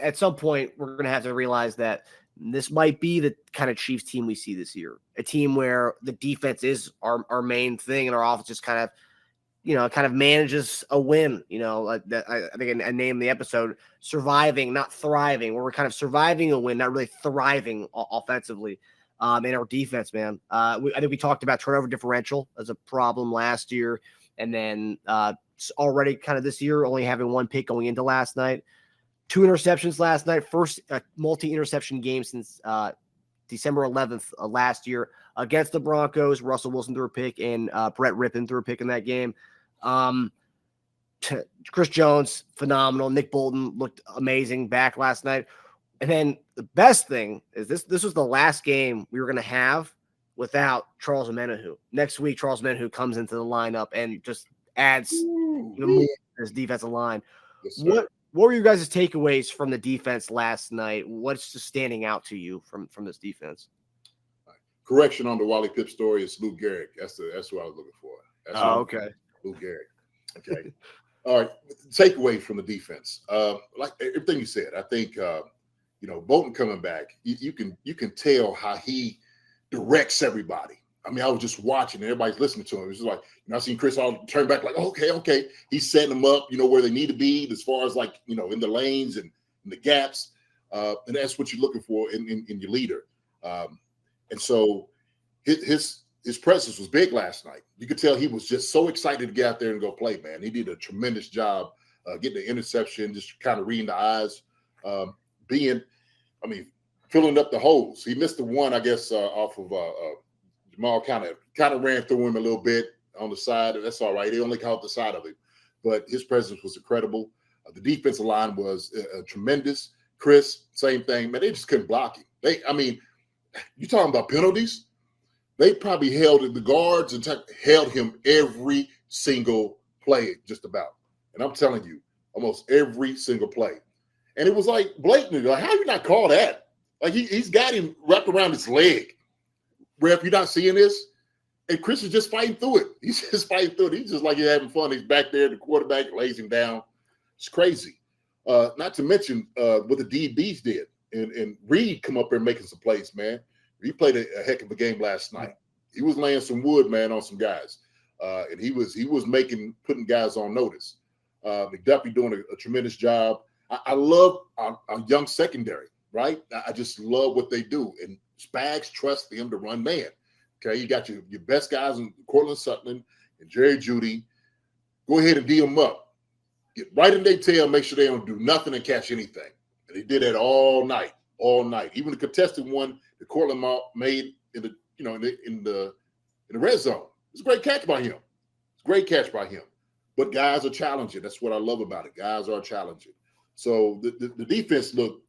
at some point we're going to have to realize that this might be the kind of Chiefs team we see this year, a team where the defense is our main thing and our offense just kind of manages a win. I think I named the episode "Surviving, Not Thriving," where we're kind of surviving a win, not really thriving offensively. In our defense, man, I think we talked about turnover differential as a problem last year, and then already kind of this year only having one pick going into last night. 2 interceptions last night, first multi-interception game since December 11th last year against the Broncos. Russell Wilson threw a pick and Brett Rippon threw a pick in that game. Chris Jones, phenomenal. Nick Bolton looked amazing back last night. And then the best thing is this was the last game we were going to have without Charles Omenihu. Next week, Charles Omenihu comes into the lineup and just adds more to his defensive line. Yes, what were you guys' takeaways from the defense last night? What's just standing out to you from this defense? Correction on the Wally Pipp story is Lou Gehrig. That's what I was looking for. Okay. Lou Gehrig. Okay. All right. Takeaways from the defense. Like everything you said, I think Bolton coming back, you can tell how he directs everybody. I mean, I was just watching and everybody's listening to him. It's just like, I seen Chris all turn back like, okay. He's setting them up, where they need to be as far as like, in the lanes and in the gaps. And that's what you're looking for in your leader. And so his presence was big last night. You could tell he was just so excited to get out there and go play, man. He did a tremendous job getting the interception, just kind of reading the eyes, filling up the holes. He missed the one, I guess, off of Jamal kind of ran through him a little bit on the side. That's all right. He only caught the side of him. But his presence was incredible. The defensive line was tremendous. Chris, same thing. Man, they just couldn't block him. You talking about penalties? They probably held the guards and held him every single play, just about. And I'm telling you, almost every single play. And it was like blatant. Like, how you not call that? Like he's got him wrapped around his leg. Ref, you're not seeing this? And Chris is just fighting through it. He's just fighting through it. He's just like he's having fun. He's back there. The quarterback lays him down. It's crazy. Not to mention what the DBs did. And Reed come up there making some plays, man. He played a heck of a game last night. He was laying some wood, man, on some guys. And he was putting guys on notice. McDuffie doing a tremendous job. I love our young secondary, right? I just love what they do. And Spags trusts them to run man. Okay, you got your best guys in Cortland Sutton and Jerry Jeudy. Go ahead and D them up. Get right in their tail, make sure they don't do nothing and catch anything. And they did that all night. Even the contested one that Cortland made in the red zone. It's a great catch by him. But guys are challenging. That's what I love about it. Guys are challenging. So the defense looked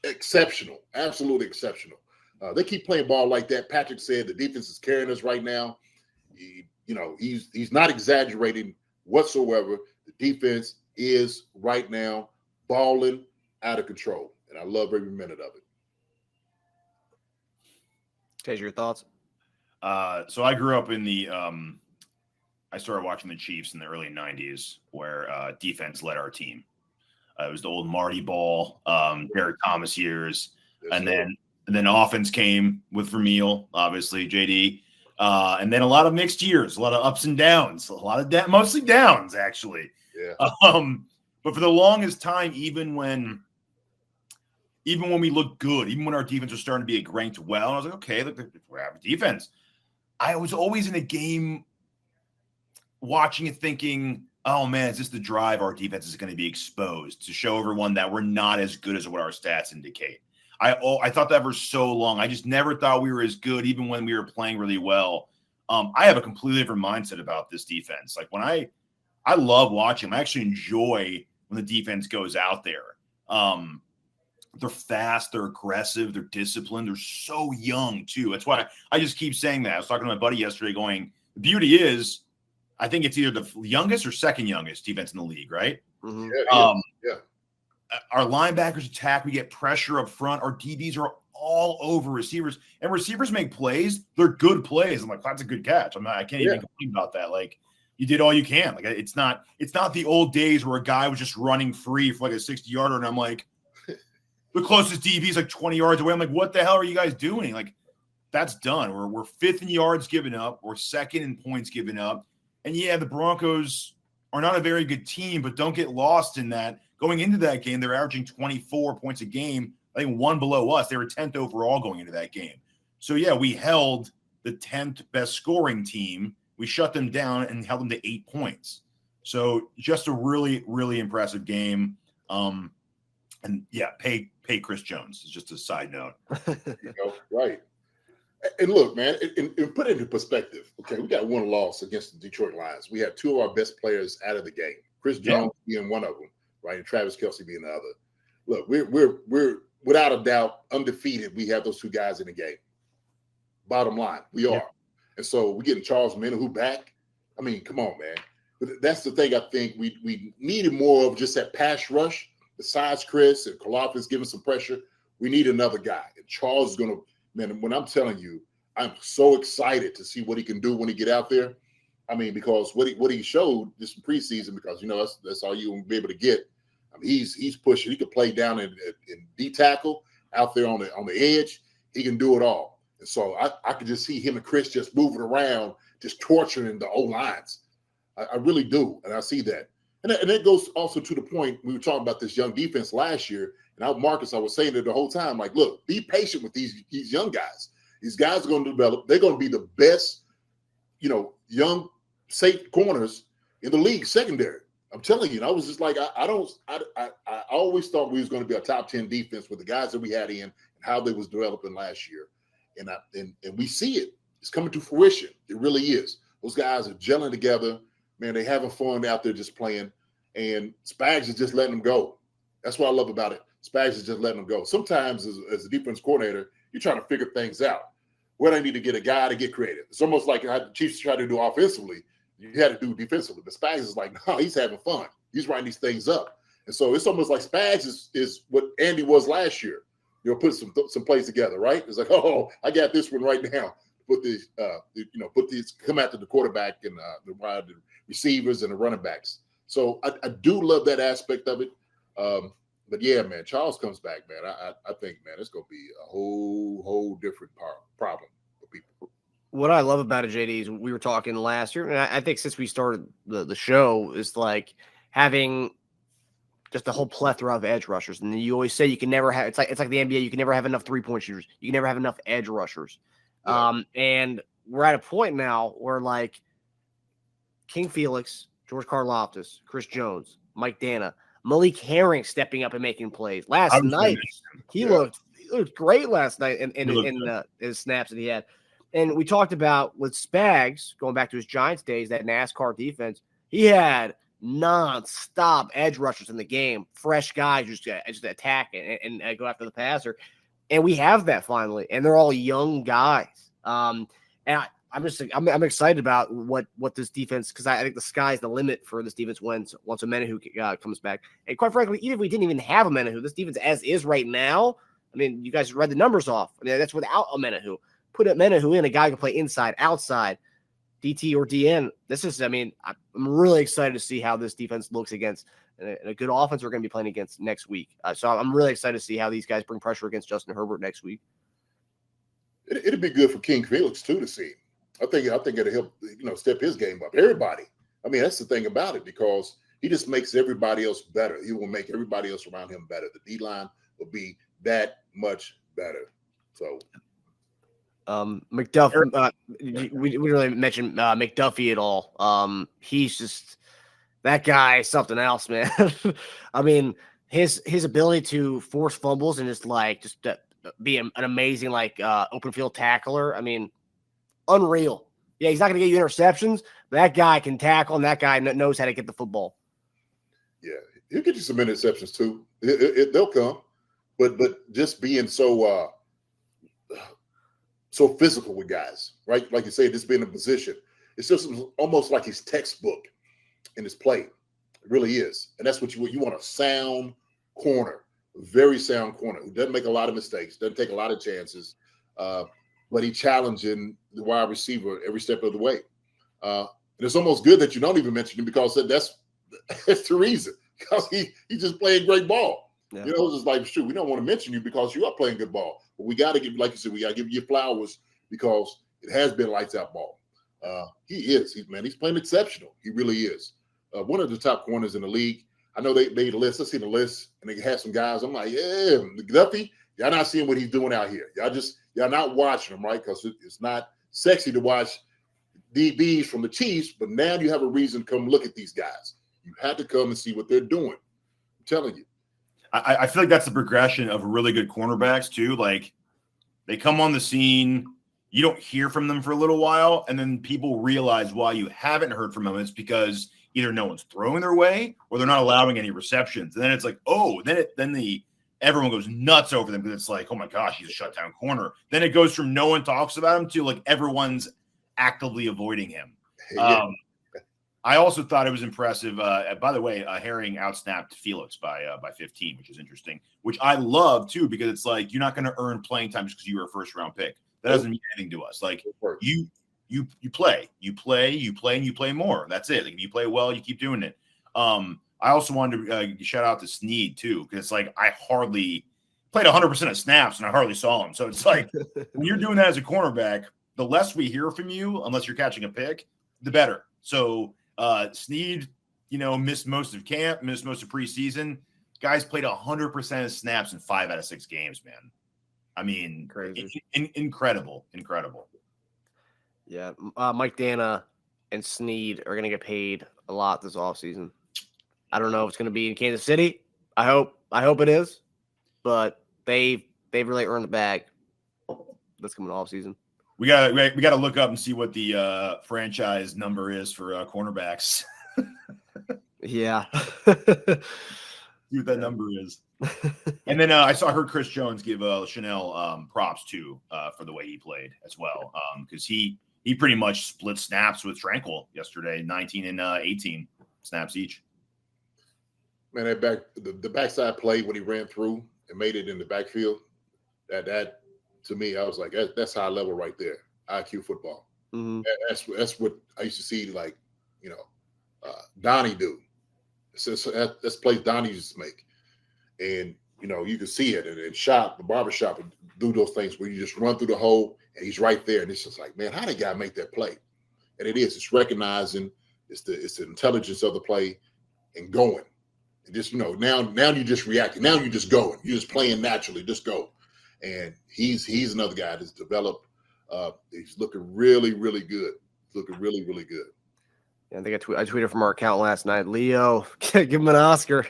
exceptional, absolutely exceptional. They keep playing ball like that. Patrick said the defense is carrying us right now. He's not exaggerating whatsoever. The defense is right now balling out of control, and I love every minute of it. Teja, your thoughts? So I grew up in the I started watching the Chiefs in the early 90s where defense led our team. It was the old Marty Ball, Derek Thomas years. Yes, and then offense came with Vermeil, obviously, JD. And then a lot of mixed years, a lot of ups and downs, a lot of mostly downs, actually. Yeah. But for the longest time, even when we looked good, even when our defense was starting to be ranked well, I was like, okay, look, we're having defense. I was always in a game watching it thinking, oh, man, is this the drive our defense is going to be exposed to show everyone that we're not as good as what our stats indicate? I thought that for so long. I just never thought we were as good even when we were playing really well. I have a completely different mindset about this defense. Like when I love watching them. I actually enjoy when the defense goes out there. They're fast, they're aggressive, they're disciplined, they're so young too. That's why I just keep saying that. I was talking to my buddy yesterday going, the beauty is I think it's either the youngest or second youngest defense in the league, right? Mm-hmm. Yeah. Our linebackers attack. We get pressure up front. Our DBs are all over receivers, and receivers make plays. They're good plays. I'm like, that's a good catch. I can't even complain about that. Like, you did all you can. Like, it's not the old days where a guy was just running free for like a 60-yarder, and I'm like, The closest DB is like 20 yards away. I'm like, what the hell are you guys doing? Like, that's done. We're fifth in yards given up. We're second in points given up. And yeah, the Broncos are not a very good team, but don't get lost in that. Going into that game, they're averaging 24 points a game. I think one below us. They were 10th overall going into that game. So yeah, we held the 10th best scoring team. We shut them down and held them to 8 points. So just a really, really impressive game. And yeah, pay Chris Jones. It's just a side note. Right. And look, man, and put it into perspective. Okay, we got one loss against the Detroit Lions. We had two of our best players out of the game. Chris Jones being one of them, right, and Travis Kelce being the other. Look, we're without a doubt undefeated. We have those two guys in the game. Bottom line, we are. And so we're getting Charles Menahu back. I mean, come on, man. But that's the thing I think we needed more of, just that pass rush. Besides Chris and Karlaftis giving some pressure, we need another guy. And Charles is going to, man, when I'm telling you, I'm so excited to see what he can do when he get out there. I mean, because what he showed this preseason, because, you know, that's all you will be able to get. I mean, he's pushing. He can play down in D tackle, out there on the edge. He can do it all. And so I could just see him and Chris just moving around, just torturing the O-lines. I really do, and I see that. And that goes also to the point we were talking about this young defense last year. And Marcus, I was saying it the whole time, like, look, be patient with these young guys. These guys are going to develop. They're going to be the best, you know, young safe corners in the league secondary. I'm telling you, and I was just like, I always thought we was going to be a top 10 defense with the guys that we had in and how they was developing last year. And we see it. It's coming to fruition. It really is. Those guys are gelling together. Man, they having fun out there just playing. And Spags is just letting them go. That's what I love about it. Spags is just letting them go. Sometimes as a defense coordinator, you're trying to figure things out. Where they need to get a guy to get creative. It's almost like how the Chiefs try to do offensively. You had to do defensively. But Spags is like, no, he's having fun. He's writing these things up. And so it's almost like Spags is what Andy was last year. You know, put some plays together, right? It's like, oh, I got this one right now. Put these, come after the quarterback and the receivers and the running backs. So I do love that aspect of it. But yeah, man, Charles comes back, man. I think, man, it's gonna be a whole different problem for people. What I love about it, JD, is we were talking last year, and I think since we started the show, is like having just a whole plethora of edge rushers. And you always say you can never have. It's like the NBA. You can never have enough 3-point shooters. You can never have enough edge rushers. Yeah. And we're at a point now where, like, King Felix, George Karlaftis, Chris Jones, Mike Dana, Malik Herring stepping up and making plays. Last night, he looked great last night in his snaps that he had. And we talked about with Spags, going back to his Giants days, that NASCAR defense, he had non-stop edge rushers in the game, fresh guys just attack and go after the passer. And we have that finally, and they're all young guys. And I'm excited about what this defense, because I think the sky's the limit for this defense once a Menahu comes back. And quite frankly, even if we didn't even have a Menahu, this defense as is right now, I mean, you guys read the numbers off. I mean, that's without a Menahu. Put a Menahu in, a guy who can play inside, outside, DT or DN. This is, I mean, I'm really excited to see how this defense looks against a good offense we're going to be playing against next week. So I'm really excited to see how these guys bring pressure against Justin Herbert next week. It'd be good for King Felix too to see. I think it'll help, step his game up. Everybody. I mean, that's the thing about it, because he just makes everybody else better. He will make everybody else around him better. The D-line will be that much better. So McDuffie, we really mentioned McDuffie at all. He's just, that guy is something else, man. I mean, his ability to force fumbles and just be an amazing open field tackler. I mean, unreal. Yeah, he's not going to get you interceptions, but that guy can tackle, and that guy knows how to get the football. Yeah, he'll get you some interceptions too. They'll come, but just being so physical with guys, right? Like you say, just being in a position, it's just almost like his textbook in his play. It really is, and that's what you want. A sound corner, a very sound corner who doesn't make a lot of mistakes, doesn't take a lot of chances. But he's challenging the wide receiver every step of the way. And it's almost good that you don't even mention him, because that's the reason. Because he's just playing great ball. Yeah. You know, it's just like, shoot, we don't want to mention you because you are playing good ball. But we got to give, like you said, we got to give you flowers because it has been lights out ball. He's playing exceptional. He really is. One of the top corners in the league. I know they made a list. I seen the list, and they had some guys. I'm like, yeah, Duffy, y'all not seeing what he's doing out here. Y'all not watching him, right? Because it's not sexy to watch DBs from the Chiefs, but now you have a reason to come look at these guys. You had to come and see what they're doing. I'm telling you. I feel like that's the progression of really good cornerbacks too. Like they come on the scene, you don't hear from them for a little while, and then people realize why you haven't heard from them. It's because either no one's throwing their way or they're not allowing any receptions. And then it's like, oh, everyone goes nuts over them because it's like, oh my gosh, he's a shutdown corner. Then it goes from no one talks about him to like everyone's actively avoiding him. Yeah. I also thought it was impressive. By the way, Herring outsnapped Felix by 15, which is interesting, which I love too, because it's like you're not going to earn playing time just because you were a first round pick. That doesn't mean anything to us. Like you play, and you play more. That's it. Like if you play well, you keep doing it. I also wanted to shout out to Snead too, because it's like I hardly played 100% of snaps and I hardly saw him. So it's like when you're doing that as a cornerback, the less we hear from you, unless you're catching a pick, the better. So Snead, missed most of camp, missed most of preseason. Guys played 100% of snaps in 5 out of 6 games, man. I mean, crazy. Incredible. Yeah. Mike Dana and Snead are going to get paid a lot this offseason. I don't know if it's going to be in Kansas City. I hope it is, but they've really earned the bag this coming offseason. We gotta look up and see what the franchise number is for cornerbacks. Yeah. See what that number is. And then I heard Chris Jones give Chanel props too for the way he played as well, because he pretty much split snaps with Tranquil yesterday, 19 and 18 snaps each. Man, the backside play when he ran through and made it in the backfield, that to me, I was like, that's high level right there. IQ football. Mm-hmm. That's what I used to see, like, Donnie do. That's plays Donnie used to make. And, you can see it. And the barbershop would do those things where you just run through the hole and he's right there. And it's just like, man, how did guy make that play? And it is. It's recognizing. It's the intelligence of the play and going. And just, now you just reacting. Now you're just going. You're just playing naturally. Just go. And he's another guy that's developed. He's looking really, really good. He's looking really, really good. Yeah, I think I tweeted from our account last night. Leo, give him an Oscar.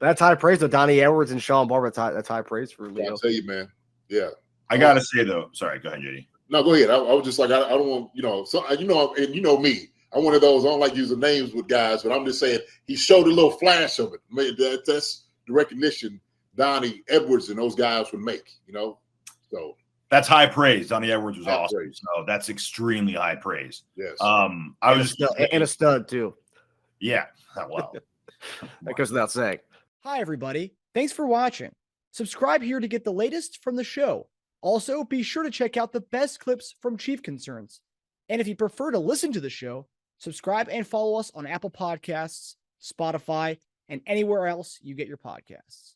That's high praise though. Donnie Edwards and Sean Barber. That's high praise for Leo. I'll tell you, man. Yeah. I gotta say though. Sorry, go ahead, JD. No, go ahead. I was just like, I don't want, so and me. I'm one of those. I don't like using names with guys, but I'm just saying he showed a little flash of it. That's the recognition Donnie Edwards and those guys would make, So that's high praise. Donnie Edwards was awesome. Praise. So that's extremely high praise. Yes. I was and a stud too. Yeah. Well, that goes without saying. Hi, everybody. Thanks for watching. Subscribe here to get the latest from the show. Also, be sure to check out the best clips from Chief Concerns. And if you prefer to listen to the show, subscribe and follow us on Apple Podcasts, Spotify, and anywhere else you get your podcasts.